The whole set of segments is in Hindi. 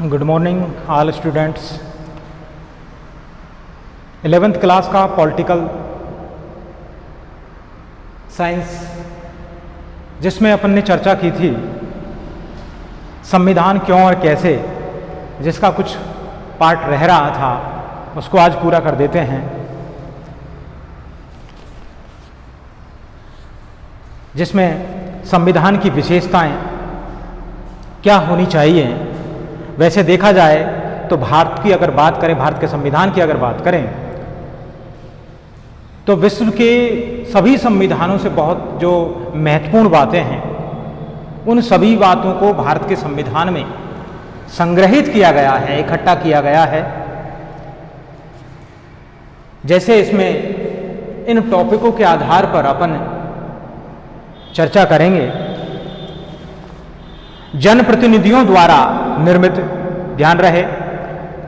Good morning all students. 11th class का पॉलिटिकल साइंस जिसमें अपन ने चर्चा की थी संविधान क्यों और कैसे, जिसका कुछ पार्ट रह रहा था उसको आज पूरा कर देते हैं। जिसमें संविधान की विशेषताएं क्या होनी चाहिए। वैसे देखा जाए तो भारत की अगर बात करें, भारत के संविधान की अगर बात करें तो विश्व के सभी संविधानों से बहुत जो महत्वपूर्ण बातें हैं उन सभी बातों को भारत के संविधान में संग्रहित किया गया है, इकट्ठा किया गया है। जैसे इसमें इन टॉपिकों के आधार पर अपन चर्चा करेंगे। जनप्रतिनिधियों द्वारा निर्मित, ध्यान रहे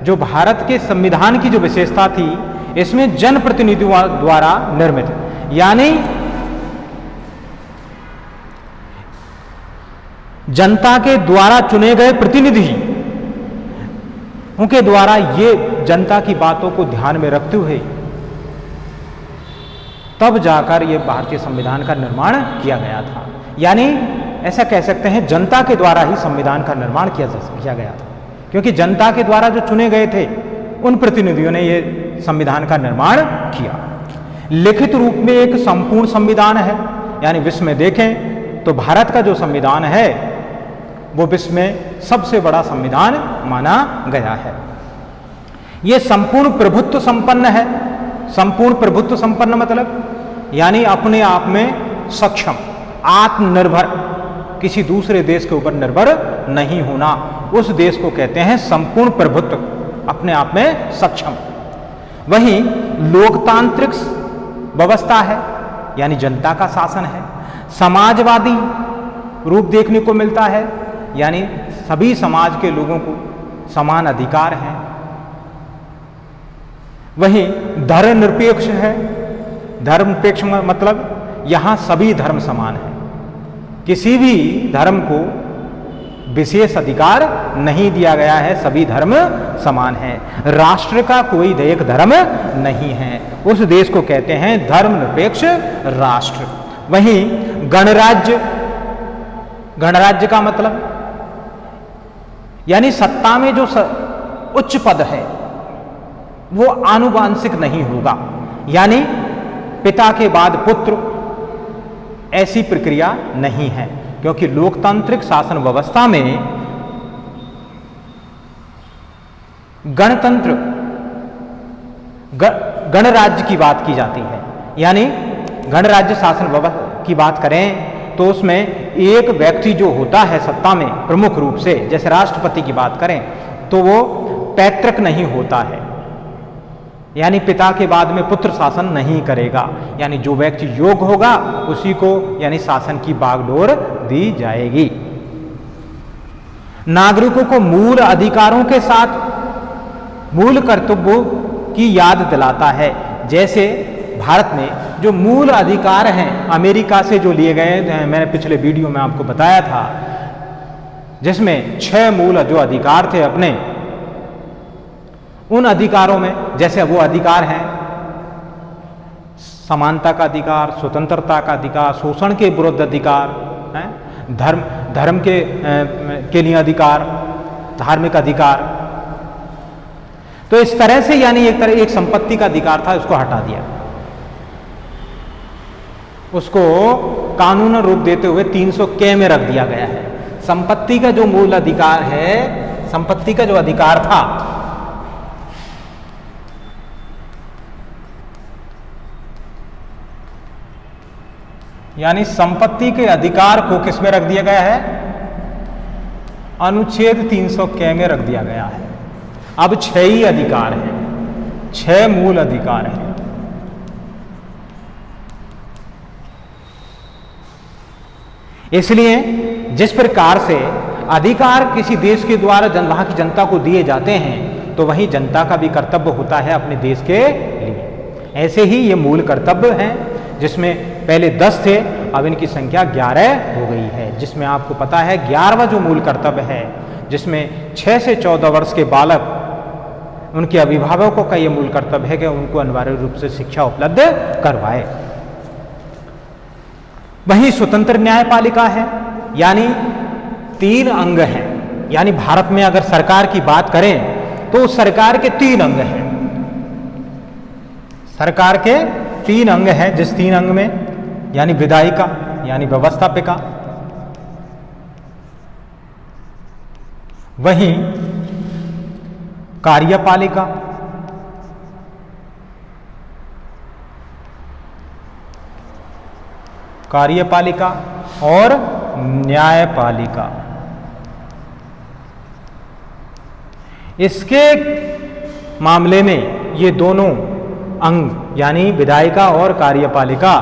जो भारत के संविधान की जो विशेषता थी इसमें जनप्रतिनिधियों द्वारा निर्मित, यानी जनता के द्वारा चुने गए प्रतिनिधि, उनके द्वारा ये जनता की बातों को ध्यान में रखते हुए तब जाकर ये भारतीय संविधान का निर्माण किया गया था। यानी ऐसा कह सकते हैं जनता के द्वारा ही संविधान का निर्माण किया गया था, क्योंकि जनता के द्वारा जो चुने गए थे उन प्रतिनिधियों ने ये संविधान का निर्माण किया। लिखित रूप में एक संपूर्ण संविधान है, यानी विश्व में देखें तो भारत का जो संविधान है वो विश्व में सबसे बड़ा संविधान माना गया है। ये संपूर्ण प्रभुत्व संपन्न है। संपूर्ण प्रभुत्व संपन्न मतलब यानी अपने आप में सक्षम, आत्मनिर्भर, किसी दूसरे देश के ऊपर निर्भर नहीं होना, उस देश को कहते हैं संपूर्ण प्रभुत्व, अपने आप में सक्षम। वहीं लोकतांत्रिक व्यवस्था है, यानी जनता का शासन है। समाजवादी रूप देखने को मिलता है, यानी सभी समाज के लोगों को समान अधिकार हैं। वहीं धर्मनिरपेक्ष है। धर्मनिरपेक्ष मतलब यहां सभी धर्म समान हैं, किसी भी धर्म को विशेष अधिकार नहीं दिया गया है, सभी धर्म समान हैं। राष्ट्र का कोई एक धर्म नहीं है, उस देश को कहते हैं धर्मनिरपेक्ष राष्ट्र। वहीं गणराज्य, गणराज्य का मतलब यानी सत्ता में जो उच्च पद है वो आनुवांशिक नहीं होगा, यानी पिता के बाद पुत्र, ऐसी प्रक्रिया नहीं है। क्योंकि लोकतांत्रिक शासन व्यवस्था में गणतंत्र, गणराज्य की बात की जाती है। यानी गणराज्य शासन व्यवस्था की बात करें तो उसमें एक व्यक्ति जो होता है सत्ता में प्रमुख रूप से, जैसे राष्ट्रपति की बात करें तो वो पैतृक नहीं होता है, यानी पिता के बाद में पुत्र शासन नहीं करेगा। यानी जो व्यक्ति योग्य होगा उसी को यानी शासन की बागडोर दी जाएगी। नागरिकों को मूल अधिकारों के साथ मूल कर्तव्यों की याद दिलाता है। जैसे भारत में जो मूल अधिकार हैं अमेरिका से जो लिए गए हैं, मैंने पिछले वीडियो में आपको बताया था, जिसमें 6 मूल जो अधिकार थे अपने, उन अधिकारों में जैसे वो अधिकार हैं समानता का अधिकार, स्वतंत्रता का अधिकार, शोषण के विरुद्ध अधिकार, धर्म के लिए अधिकार, धार्मिक अधिकार। तो इस तरह से यानी एक संपत्ति का अधिकार था, उसको हटा दिया, उसको कानून रूप देते हुए 300K में रख दिया गया है। संपत्ति का जो मूल अधिकार है, संपत्ति का जो अधिकार था यानी संपत्ति के अधिकार को किस में रख दिया गया है, अनुच्छेद 300K में रख दिया गया है। अब 6 ही अधिकार हैं, 6 मूल अधिकार हैं। इसलिए जिस प्रकार से अधिकार किसी देश के द्वारा वहां की जनता को दिए जाते हैं तो वही जनता का भी कर्तव्य होता है अपने देश के लिए। ऐसे ही ये मूल कर्तव्य हैं, जिसमें पहले 10 थे, अब इनकी संख्या 11 हो गई है। जिसमें आपको पता है 11वां जो मूल कर्तव्य है जिसमें 6 से 14 वर्ष के बालक, उनके अभिभावकों का ये मूल कर्तव्य है कि उनको अनिवार्य रूप से शिक्षा उपलब्ध करवाए। वहीं स्वतंत्र न्यायपालिका है, यानी 3 अंग हैं। यानी भारत में अगर सरकार की बात करें तो सरकार के 3 अंग हैं। सरकार के 3 अंग हैं, जिस 3 अंग में यानी विधायिका यानी व्यवस्थापिका, वहीं कार्यपालिका, और न्यायपालिका। इसके मामले में ये दोनों अंग यानी विधायिका और कार्यपालिका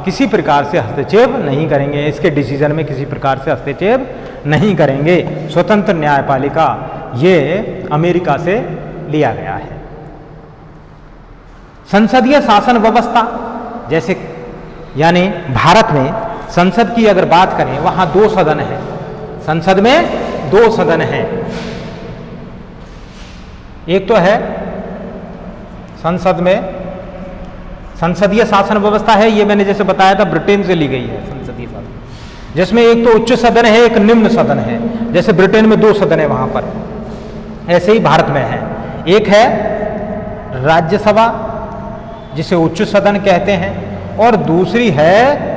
किसी प्रकार से हस्तक्षेप नहीं करेंगे, इसके डिसीजन में किसी प्रकार से हस्तक्षेप नहीं करेंगे। स्वतंत्र न्यायपालिका ये अमेरिका से लिया गया है। संसदीय शासन व्यवस्था, जैसे यानी भारत में संसद की अगर बात करें, वहां 2 सदन हैं। संसद में 2 सदन हैं। एक तो है संसद में संसदीय शासन व्यवस्था है, ये मैंने जैसे बताया था ब्रिटेन से ली गई है संसदीय शासन, जिसमें एक तो उच्च सदन है, एक निम्न सदन है। जैसे ब्रिटेन में 2 सदन है वहां पर, ऐसे ही भारत में है। एक है राज्यसभा, जिसे उच्च सदन कहते हैं, और दूसरी है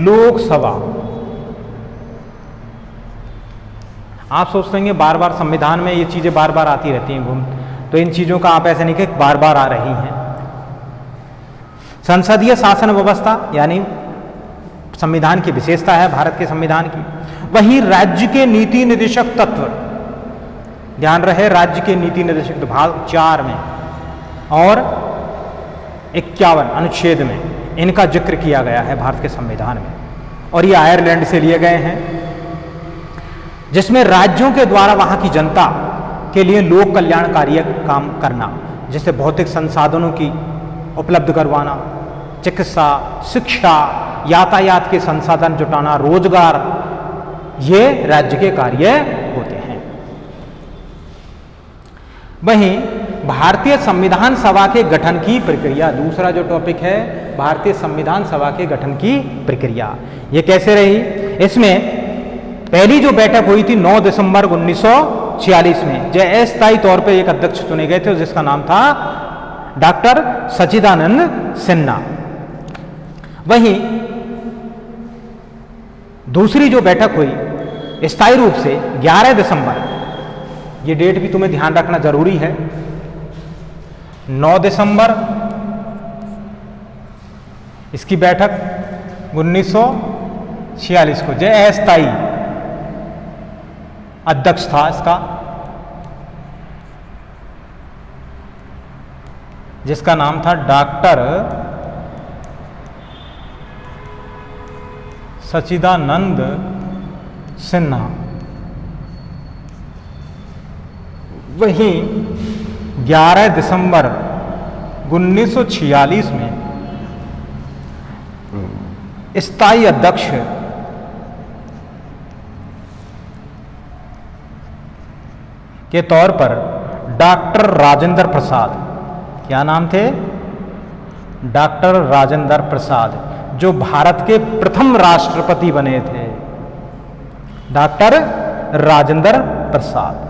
लोकसभा। आप सोचते होंगे बार बार संविधान में ये चीजें बार बार आती रहती हैं घूम, तो इन चीजों का आप ऐसे नहीं कि बार बार आ रही हैं। संसदीय शासन व्यवस्था यानी संविधान की विशेषता है भारत के संविधान की। वहीं राज्य के नीति निर्देशक तत्व, ध्यान रहे राज्य के नीति निर्देशक भाग 4 में और 51 अनुच्छेद में इनका जिक्र किया गया है भारत के संविधान में, और ये आयरलैंड से लिए गए हैं, जिसमें राज्यों के द्वारा वहां की जनता के लिए लोक कल्याणकारी काम करना, जैसे भौतिक संसाधनों की उपलब्ध करवाना, चिकित्सा, शिक्षा, यातायात के संसाधन जुटाना, रोजगार, ये राज्य के कार्य होते हैं। वहीं भारतीय संविधान सभा के गठन की प्रक्रिया, दूसरा जो टॉपिक है भारतीय संविधान सभा के गठन की प्रक्रिया, ये कैसे रही। इसमें पहली जो बैठक हुई थी 9 दिसंबर 1946 में, जो अस्थायी तौर पे एक अध्यक्ष चुने गए थे, जिसका नाम था डॉक्टर सच्चिदानंद सिन्हा। वहीं दूसरी जो बैठक हुई स्थायी रूप से 11 दिसंबर, ये डेट भी तुम्हें ध्यान रखना जरूरी है, 9 दिसंबर इसकी बैठक 1946 को, जो अस्थायी अध्यक्ष था इसका, जिसका नाम था डॉक्टर सच्चिदानंद सिन्हा। वहीं 11 दिसंबर 1946 में स्थायी अध्यक्ष के तौर पर डॉक्टर राजेंद्र प्रसाद, क्या नाम थे, डॉक्टर राजेंद्र प्रसाद, जो भारत के प्रथम राष्ट्रपति बने थे, डॉक्टर राजेंद्र प्रसाद।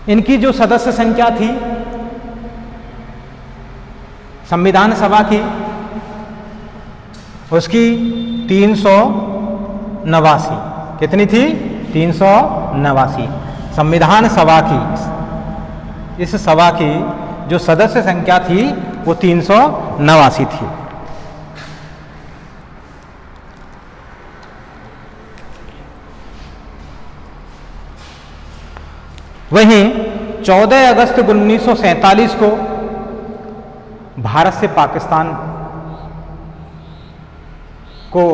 इनकी जो सदस्य संख्या थी संविधान सभा की, उसकी 389, कितनी थी, 389 संविधान सभा की। इस सभा की जो सदस्य संख्या थी वो 389 थी। वहीं 14 अगस्त 1947 को भारत से पाकिस्तान को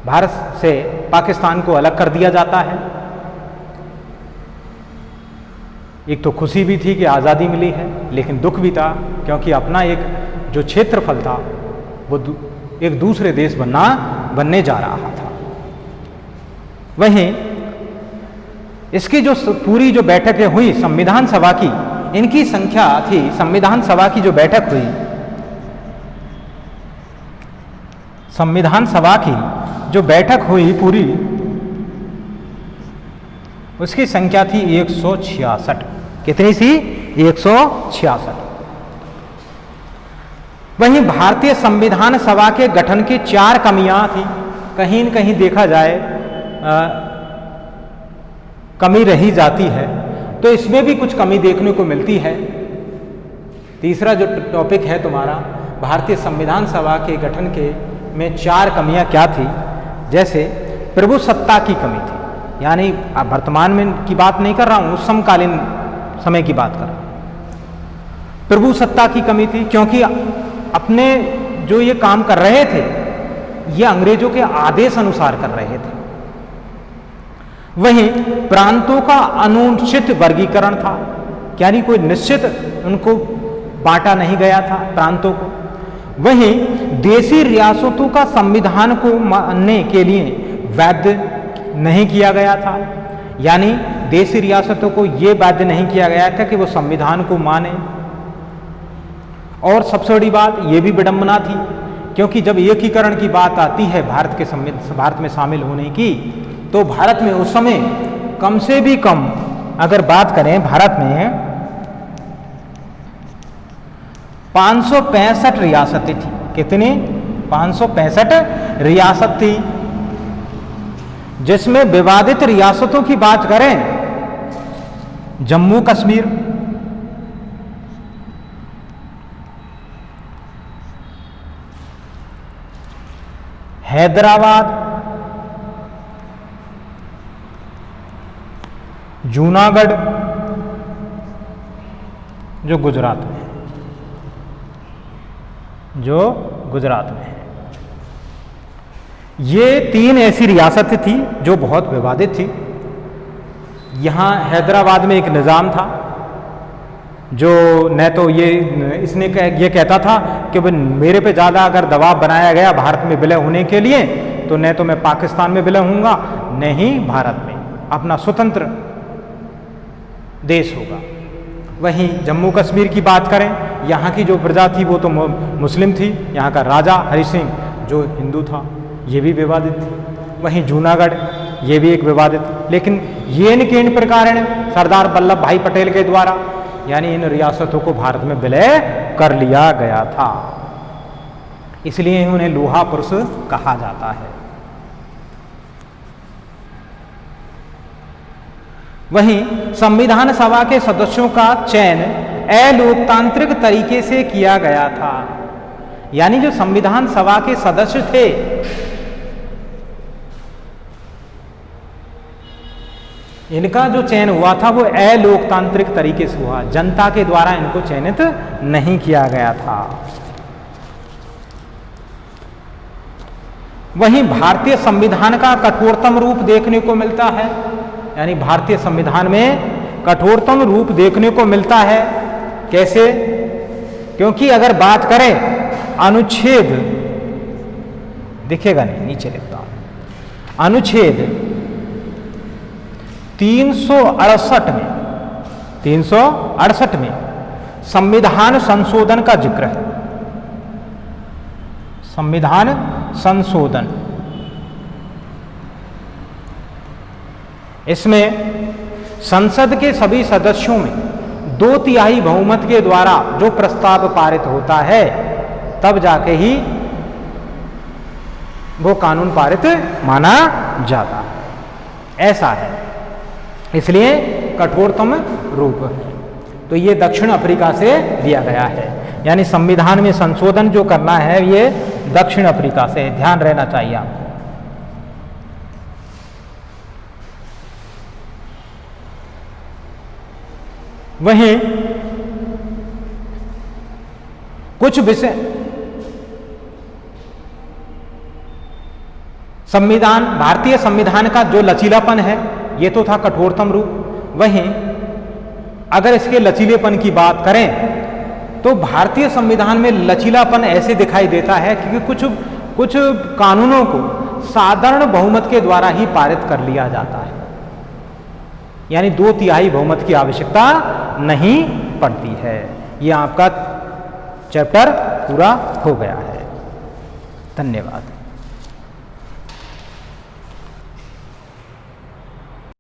भारत से पाकिस्तान को अलग कर दिया जाता है। एक तो खुशी भी थी कि आज़ादी मिली है, लेकिन दुख भी था क्योंकि अपना एक जो क्षेत्रफल था वो एक दूसरे देश बनने जा रहा था। वहीं इसकी जो पूरी जो बैठकें हुई संविधान सभा की, इनकी संख्या थी, संविधान सभा की जो बैठक हुई, संविधान सभा की जो बैठक हुई पूरी, उसकी संख्या थी 166। कितनी सी? 166। वहीं भारतीय संविधान सभा के गठन की 4 कमियां थी। कहीं न कहीं देखा जाए कमी रही जाती है, तो इसमें भी कुछ कमी देखने को मिलती है। तीसरा जो टॉपिक है तुम्हारा, भारतीय संविधान सभा के गठन के में 4 कमियां क्या थी? जैसे प्रभु सत्ता की कमी थी, यानी अब वर्तमान में की बात नहीं कर रहा हूं, उस समकालीन समय की बात कर रहा हूं। प्रभु सत्ता की कमी थी क्योंकि अपने जो ये काम कर रहे थे, ये अंग्रेजों के आदेश अनुसार कर रहे थे। वहीं प्रांतों का अनुचित वर्गीकरण था, यानी कोई निश्चित उनको बांटा नहीं गया था प्रांतों को। वहीं देशी रियासतों का संविधान को मानने के लिए वैध नहीं किया गया था, यानी देशी रियासतों को ये बाध्य नहीं किया गया था कि वो संविधान को माने। और सबसे बड़ी बात ये भी विडंबना थी, क्योंकि जब एकीकरण की बात आती है भारत में शामिल होने की, तो भारत में उस समय कम से भी कम अगर बात करें, भारत में 565 रियासतें थी। कितनी? 565 रियासत थी, जिसमें विवादित रियासतों की बात करें, जम्मू कश्मीर, हैदराबाद, जूनागढ़ जो गुजरात में है, ये 3 ऐसी रियासतें थी जो बहुत विवादित थी। यहाँ हैदराबाद में एक निज़ाम था जो न तो इसने ये कहता था कि मेरे पे ज़्यादा अगर दबाव बनाया गया भारत में विलय होने के लिए, तो न तो मैं पाकिस्तान में विलय होऊंगा, न ही भारत में अपना स्वतंत्र देश होगा। वहीं जम्मू कश्मीर की बात करें, यहाँ की जो प्रजा थी वो तो मुस्लिम थी, यहाँ का राजा हरि सिंह जो हिंदू था, ये भी विवादित थी। वहीं जूनागढ़, ये भी एक विवादित, लेकिन ये इन प्रकार सरदार वल्लभ भाई पटेल के द्वारा, यानी इन रियासतों को भारत में विलय कर लिया गया था, इसलिए उन्हें लोहा पुरुष कहा जाता है। वहीं संविधान सभा के सदस्यों का चयन अलोकतांत्रिक तरीके से किया गया था, यानी जो संविधान सभा के सदस्य थे, इनका जो चयन हुआ था वो अलोकतांत्रिक तरीके से हुआ, जनता के द्वारा इनको चयनित नहीं किया गया था। वहीं भारतीय संविधान का कठोरतम रूप देखने को मिलता है, यानी भारतीय संविधान में कठोरतम रूप देखने को मिलता है। कैसे? क्योंकि अगर बात करें अनुच्छेद, दिखेगा नहीं, नीचे लिखता हूं, अनुच्छेद 368 में संविधान संशोधन का जिक्र है। संविधान संशोधन, इसमें संसद के सभी सदस्यों में 2/3 बहुमत के द्वारा जो प्रस्ताव पारित होता है, तब जाके ही वो कानून पारित माना जाता है। ऐसा है, इसलिए कठोरतम रूप है। तो ये दक्षिण अफ्रीका से लिया गया है, यानी संविधान में संशोधन जो करना है ये दक्षिण अफ्रीका से, ध्यान रहना चाहिए आपको। वहीं कुछ विषय संविधान, भारतीय संविधान का जो लचीलापन है ये तो था कठोरतम रूप। वहीं अगर इसके लचीलेपन की बात करें तो भारतीय संविधान में लचीलापन ऐसे दिखाई देता है क्योंकि कुछ कानूनों को साधारण बहुमत के द्वारा ही पारित कर लिया जाता है, यानी 2/3 बहुमत की आवश्यकता नहीं पड़ती है। यह आपका चैप्टर पूरा हो गया है। धन्यवाद।